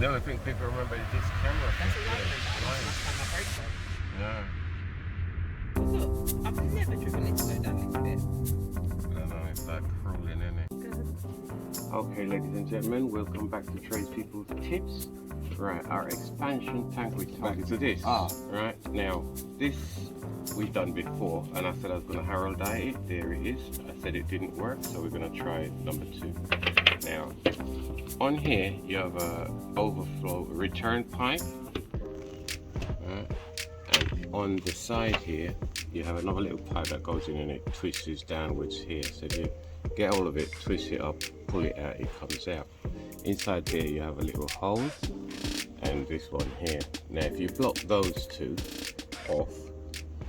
The only thing people remember is this camera. That's what I remember. Last time I broke it. Yeah. Look, I've never driven it to go down next to it. I know, it's like cruising, isn't it? Okay, ladies and gentlemen, welcome back to Tradespeople's Tips. Right, our expansion tank we Back to this. Right, now, this we've done before, and I said I was going to Harold dye it. There it is. I said it didn't work, so we're going to try number 2. Now, on here, you have a overflow return pipe. Right, and on the side here, you have another little pipe that goes in and it twists downwards here. So if you get all of it, twist it up, pull it out, it comes out. Inside there you have a little hose and this one here. Now if you block those two off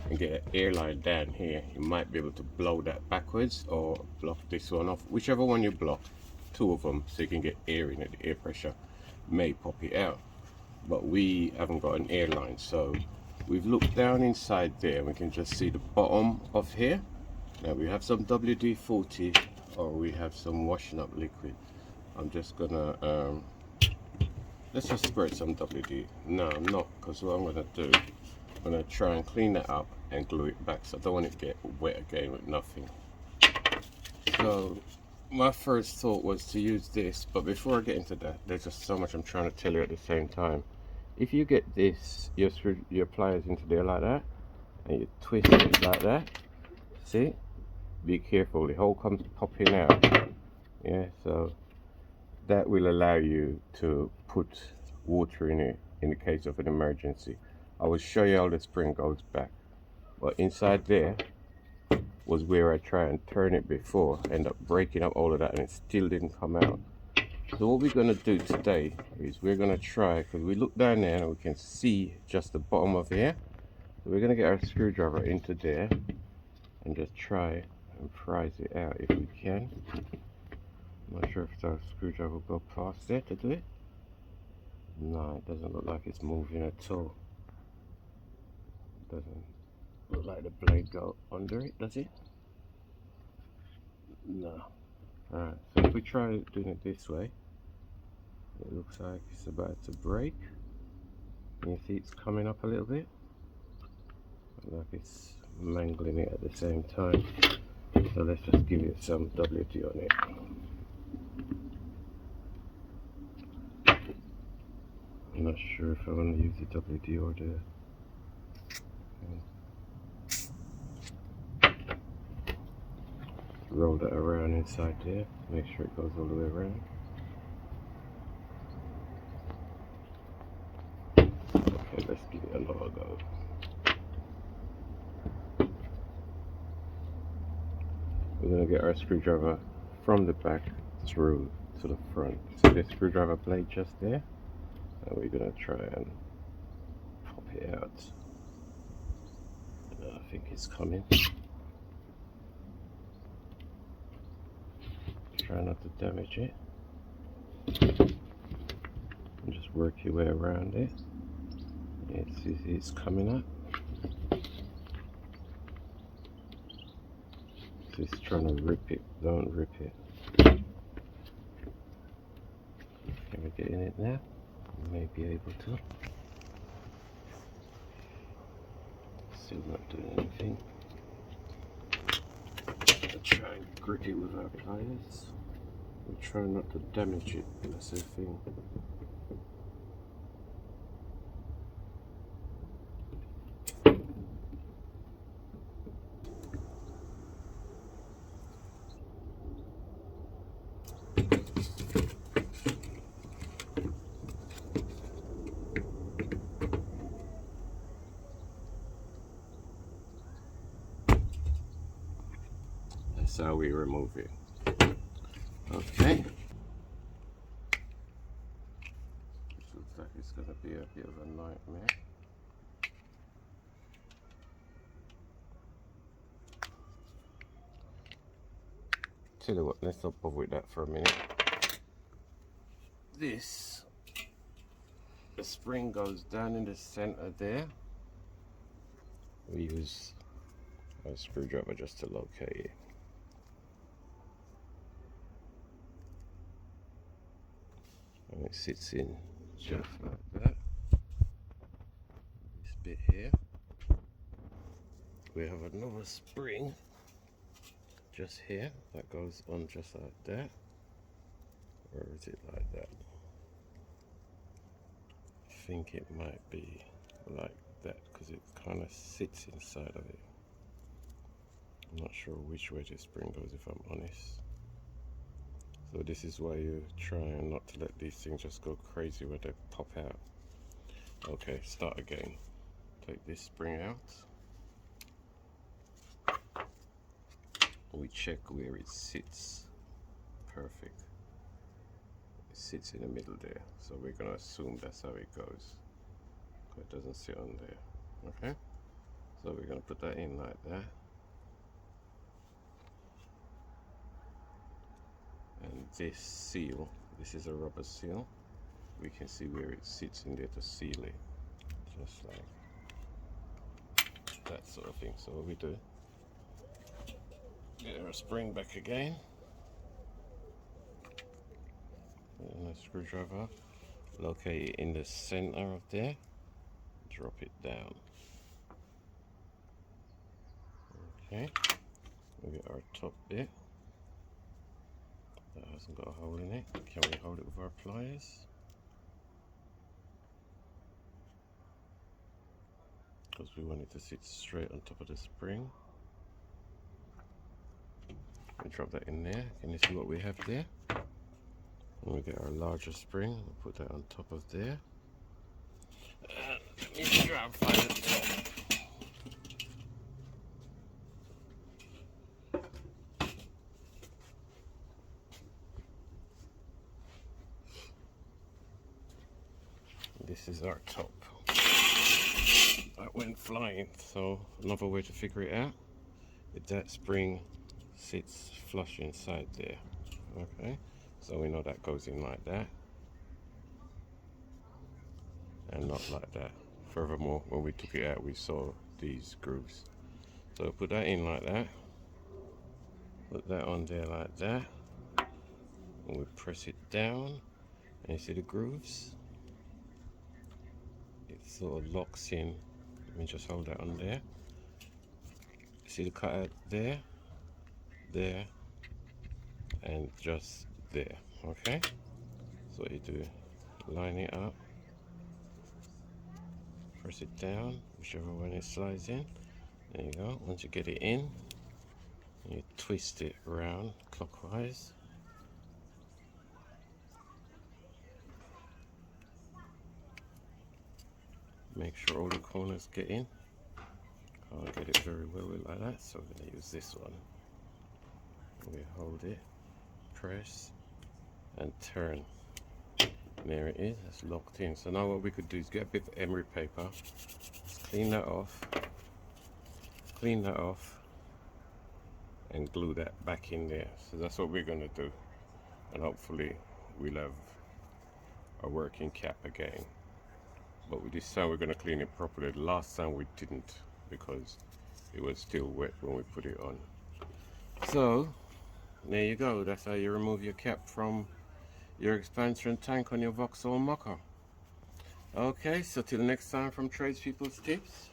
and get an air line down here, you might be able to blow that backwards or block this one off. Whichever one you block, 2 of them, so you can get air in it. The air pressure may pop it out. But we haven't got an air line, so we've looked down inside there and we can just see the bottom of here. Now we have some WD-40 or we have some washing up liquid. I'm just gonna let's just squirt some WD. No, I'm not, because what I'm gonna do, I'm gonna try and clean that up and glue it back, so I don't want it to get wet again with nothing. So my first thought was to use this, but before I get into that, there's just so much I'm trying to tell you at the same time. If you get this, your pliers into there like that, and you twist it like that, see? Be careful, the hole comes popping out. Yeah, so that will allow you to put water in it in the case of an emergency. I will show you how the spring goes back. But inside there was where I tried and turn it before, end up breaking up all of that and it still didn't come out. So what we're going to do today is we're going to try, because we look down there and we can see just the bottom of here. So we're going to get our screwdriver into there and just try and prise it out if we can. I'm not sure if our screwdriver will go past there to do it. No, it doesn't look like it's moving at all. It doesn't look like the blade go under it, does it? No. Alright, so if we try doing it this way, it looks like it's about to break. And you see it's coming up a little bit. Like it's mangling it at the same time. So let's just give it some WD on it. I'm not sure if I want to use the WD or the roll that around inside there, make sure it goes all the way around. Okay, let's give it another go. We're going to get our screwdriver from the back through to the front. So the screwdriver blade just there, and we're going to try and pop it out. I think it's coming. Try not to damage it. And just work your way around it. It's coming up. Just trying to rip it. Don't rip it. Can we get in it now? We may be able to. Still not doing anything. I'll try and grip it with our pliers. We try not to damage it, that's the thing. That's how we remove it. Okay. This looks like it's going to be a bit of a nightmare. Tell you what, let's not bother with that for a minute. This, the spring goes down in the center there. We use a screwdriver just to locate it. And it sits in just like that. This bit here, we have another spring just here that goes on just like that. Or is it like that? I think it might be like that because it kind of sits inside of it. I'm not sure which way the spring goes, if I'm honest. So this is why you try not to let these things just go crazy when they pop out. Okay, start again. Take this spring out. We check where it sits. Perfect. It sits in the middle there. So we're gonna assume that's how it goes. It doesn't sit on there. Okay? So we're gonna put that in like that. And this seal, this is a rubber seal. We can see where it sits in there to seal it. Just like that sort of thing. So what we do, get our spring back again. And a screwdriver, locate it in the center of there, drop it down. Okay, we get our top bit. That hasn't got a hole in it. Can we hold it with our pliers? Because we want it to sit straight on top of the spring. We drop that in there. Can you see what we have there? And we get our larger spring. We'll put that on top of there. Let me try and find the top. This is our top. That went flying, so another way to figure it out, if that spring sits flush inside there. Okay, so we know that goes in like that and not like that. Furthermore, when we took it out, we saw these grooves. So put that in like that, put that on there like that, and we press it down, and you see the grooves? It sort of locks in. Let me just hold that on there. See the cutout there, there, and just there. Okay, so what you do, line it up, press it down, whichever one it slides in. There you go. Once you get it in, you twist it around clockwise. Make sure all the corners get in. Can't get it very well like that, so we're going to use this one. We hold it, press, and turn. And there it is, it's locked in. So now what we could do is get a bit of emery paper, just clean that off, and glue that back in there. So that's what we're going to do. And hopefully we'll have a working cap again. But with this time we're going to clean it properly. The last time we didn't because it was still wet when we put it on. So there you go, that's how you remove your cap from your expansion tank on your Vauxhall Mokka. Okay, so till next time from Tradespeople's Tips,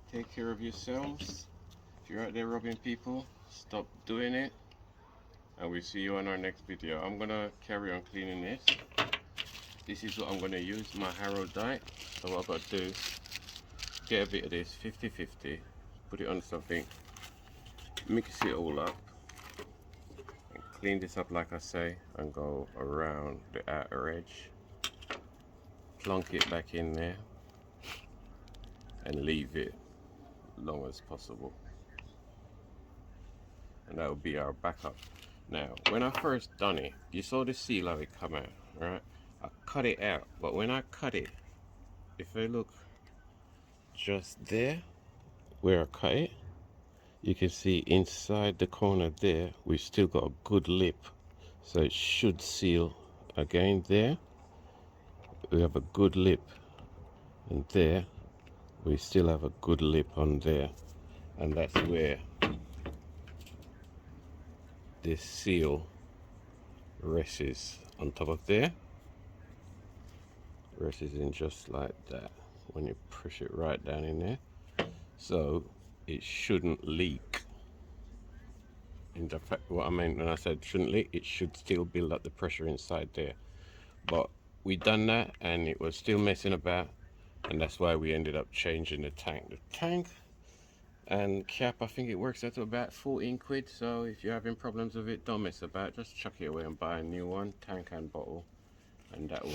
take care of yourselves. If you're out there robbing people, stop doing it, and we'll see you on our next video. I'm gonna carry on cleaning this. This is what I'm going to use, my Harrow die. So what I've got to do, get a bit of this 50-50, put it on something, mix it all up, and clean this up like I say, and go around the outer edge, plonk it back in there, and leave it long as possible. And that will be our backup. Now, when I first done it, you saw the seal how it come out, right? I cut it out, but when I cut it, if I look just there where I cut it, you can see inside the corner there we've still got a good lip, so it should seal again. There we have a good lip, and there we still have a good lip on there, and that's where this seal rests on top of there. versus in just like that when you push it right down in there. So it shouldn't leak. In the fact, what I meant when I said shouldn't leak, it should still build up the pressure inside there. But we done that and it was still messing about, and that's why we ended up changing the tank. The tank and cap, I think it works out to about 14 quid. So if you're having problems with it, don't mess about, just chuck it away and buy a new one, tank and bottle, and that will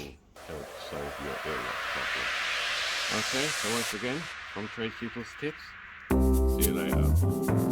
help solve your airlock problem. Okay, so once again, from Tradespeople's Tips, see you later.